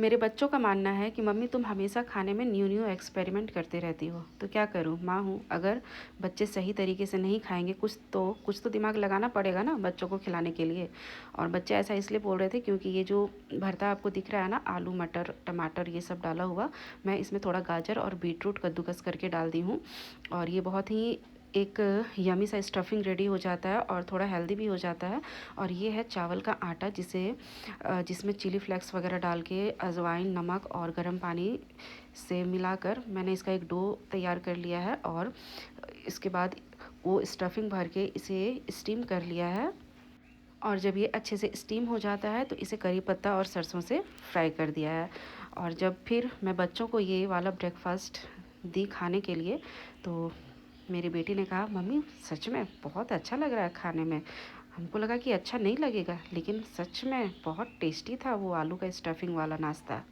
मेरे बच्चों का मानना है कि मम्मी तुम हमेशा खाने में न्यू न्यू एक्सपेरिमेंट करते रहती हो। तो क्या करूँ, माँ हूँ। अगर बच्चे सही तरीके से नहीं खाएंगे, कुछ तो दिमाग लगाना पड़ेगा ना बच्चों को खिलाने के लिए। और बच्चे ऐसा इसलिए बोल रहे थे क्योंकि ये जो भरता आपको दिख रहा है ना, आलू मटर टमाटर ये सब डाला हुआ, मैं इसमें थोड़ा गाजर और बीटरूट कद्दूकस करके डाल दी हूँ। और ये बहुत ही एक यमी सा स्टफिंग रेडी हो जाता है और थोड़ा हेल्दी भी हो जाता है। और ये है चावल का आटा जिसमें चिली फ्लेक्स वगैरह डाल के अजवाइन नमक और गर्म पानी से मिलाकर मैंने इसका एक डो तैयार कर लिया है। और इसके बाद वो स्टफिंग भर के इसे स्टीम कर लिया है। और जब ये अच्छे से स्टीम हो जाता है तो इसे करी पत्ता और सरसों से फ्राई कर दिया है। और जब फिर मैं बच्चों को ये वाला ब्रेकफास्ट दी खाने के लिए, तो मेरी बेटी ने कहा मम्मी सच में बहुत अच्छा लग रहा है खाने में। हमको लगा कि अच्छा नहीं लगेगा, लेकिन सच में बहुत टेस्टी था वो आलू का स्टफिंग वाला नाश्ता।